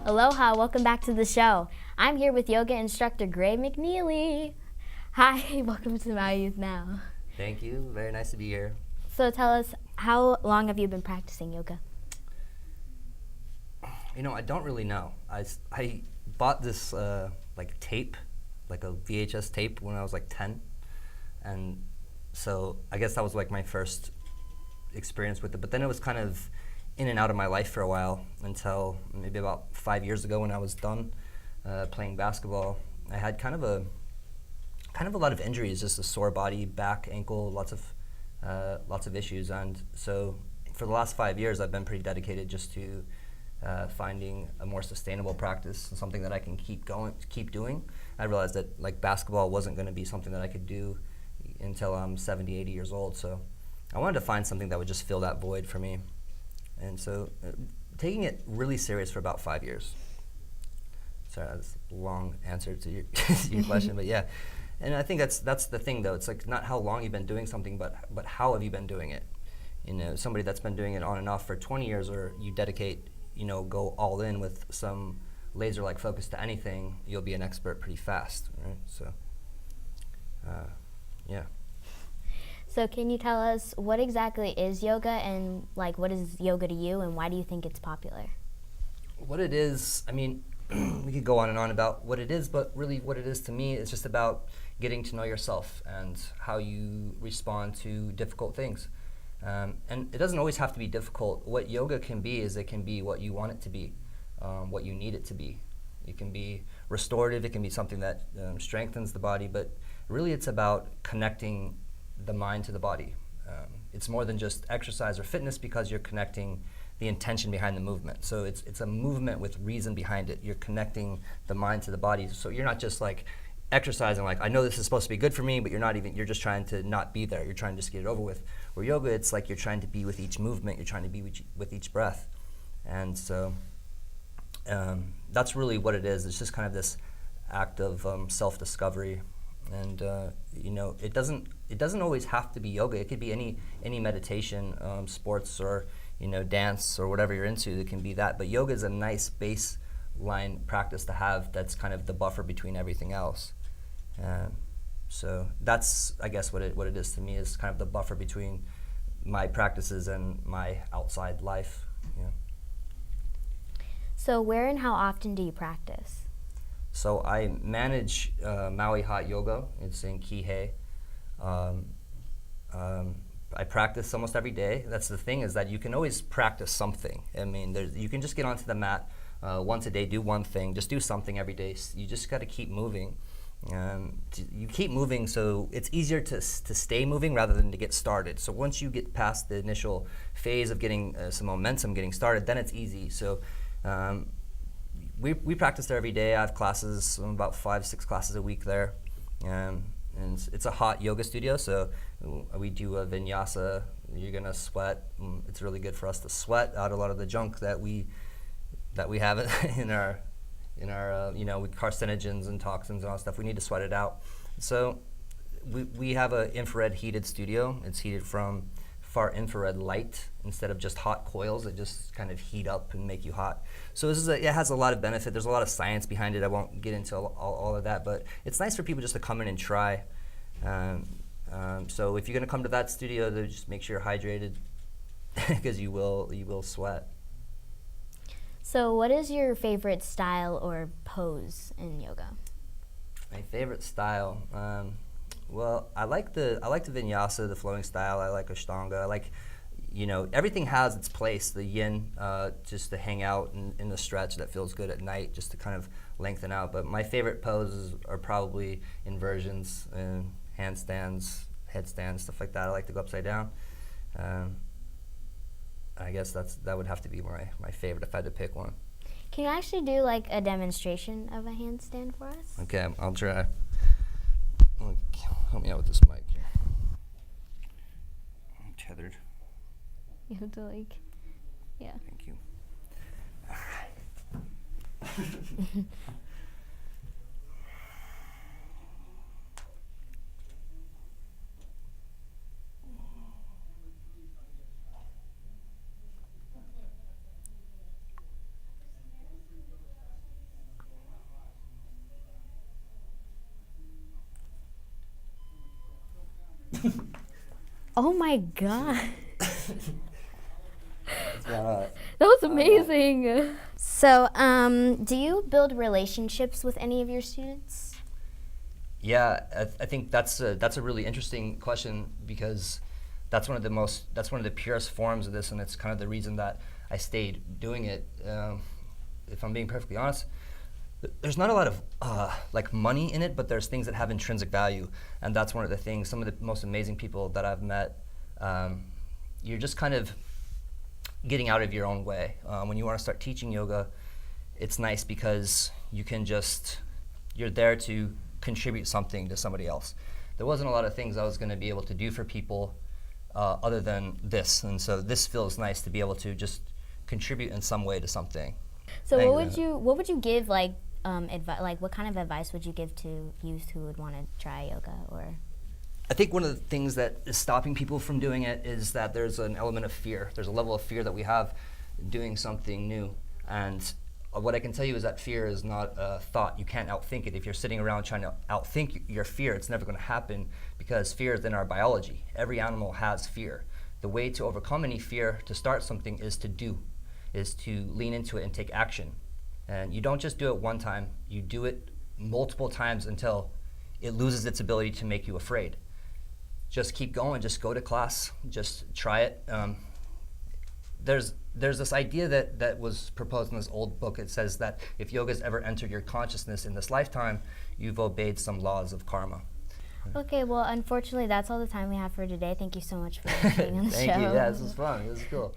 Aloha, welcome back to the show. I'm here with yoga instructor Gray McNeeley. Hi, welcome to Maui Youth Now. Thank you. Very nice to be here. So tell us, how long have you been practicing yoga? You know, I don't really know. I bought this like tape, like a VHS tape when I was like 10. And so I guess that was like my first experience with it. But then it was kind of in and out of my life for a while until maybe about 5 years ago when I was done playing basketball. I had kind of a lot of injuries, just a sore body, back, ankle, lots of issues. And so for the last 5 years, I've been pretty dedicated just to finding a more sustainable practice, something that I can keep doing. I realized that like basketball wasn't going to be something that I could do until I'm 70, 80 years old. So I wanted to find something that would just fill that void for me. And so taking it really serious for about 5 years. Sorry, that's a long answer to your, to your question, but yeah. And I think that's the thing though. It's like not how long you've been doing something, but how have you been doing it? You know, somebody that's been doing it on and off for 20 years, or you dedicate, you know, go all in with some laser-like focus to anything, you'll be an expert pretty fast, right? So, yeah. So can you tell us what exactly is yoga, and like what is yoga to you, and why do you think it's popular? What it is, I mean, we could go on and on about what it is, but really what it is to me is just about getting to know yourself and how you respond to difficult things. And it doesn't always have to be difficult. What yoga can be is it can be what you want it to be, what you need it to be. It can be restorative, it can be something that strengthens the body, but really it's about connecting the mind to the body. It's more than just exercise or fitness because you're connecting the intention behind the movement. So it's a movement with reason behind it. You're connecting the mind to the body. So you're not just like exercising like, I know this is supposed to be good for me, but you're just trying to not be there. You're trying to just get it over with. Where yoga, it's like you're trying to be with each movement. You're trying to be with each breath. And so that's really what it is. It's just kind of this act of self-discovery. And you know, it doesn't always have to be yoga. It could be any meditation, sports, or you know, dance, or whatever you're into. It can be that. But yoga is a nice baseline practice to have. That's kind of the buffer between everything else. So that's, I guess, what it is to me, is kind of the buffer between my practices and my outside life. Yeah. So where and how often do you practice? So I manage Maui Hot Yoga. It's in Kihei. I practice almost every day. That's the thing, is that you can always practice something. I mean, you can just get onto the mat once a day, do one thing, just do something every day. You just got to keep moving. You keep moving, so it's easier to stay moving rather than to get started. So once you get past the initial phase of getting some momentum, getting started, then it's easy. So we practice there every day. I have classes, about 5-6 classes a week there. And it's a hot yoga studio, so we do a vinyasa. You're gonna sweat. It's really good for us to sweat out a lot of the junk that we have in our you know, with carcinogens and toxins and all that stuff. We need to sweat it out. So we have an infrared heated studio. It's heated from far infrared light instead of just hot coils that just kind of heat up and make you hot. So it has a lot of benefit. There's a lot of science behind it. I won't get into all of that, but it's nice for people just to come in and try. So if you're going to come to that studio, just make sure you're hydrated because you will sweat. So what is your favorite style or pose in yoga? My favorite style, well, I like the vinyasa, the flowing style. I like Ashtanga. I like, you know, everything has its place. The yin, just to hang out in the stretch that feels good at night, just to kind of lengthen out. But my favorite poses are probably inversions and handstands, headstands, stuff like that. I like to go upside down. I guess that would have to be my favorite if I had to pick one. Can you actually do like a demonstration of a handstand for us? Okay, I'll try. Help me out with this mic here. I'm tethered. You have to like, yeah. Thank you. Oh my god. That's about it. That was amazing. So, do you build relationships with any of your students? Yeah, I think that's a really interesting question, because that's one of the purest forms of this, and it's kind of the reason that I stayed doing it. If I'm being perfectly honest, there's not a lot of like money in it, but there's things that have intrinsic value, and that's one of the things. Some of the most amazing people that I've met, you're just kind of getting out of your own way. When you want to start teaching yoga, it's nice because you're there to contribute something to somebody else. There wasn't a lot of things I was going to be able to do for people other than this, and so this feels nice to be able to just contribute in some way to something. So what would you give, like, like what kind of advice would you give to youth who would want to try yoga? Or I think one of the things that is stopping people from doing it is that there's an element of fear. There's a level of fear that we have doing something new, and what I can tell you is that fear is not a thought. You can't outthink it. If you're sitting around trying to outthink your fear, it's never going to happen, because fear is in our biology. Every animal has fear. The way to overcome any fear, to start something, is to lean into it and take action. And you don't just do it one time. You do it multiple times until it loses its ability to make you afraid. Just keep going. Just go to class. Just try it. There's this idea that was proposed in this old book. It says that if yoga's ever entered your consciousness in this lifetime, you've obeyed some laws of karma. Okay, well, unfortunately, that's all the time we have for today. Thank you so much for being on the show. Thank you. Yeah, this was fun. This was cool.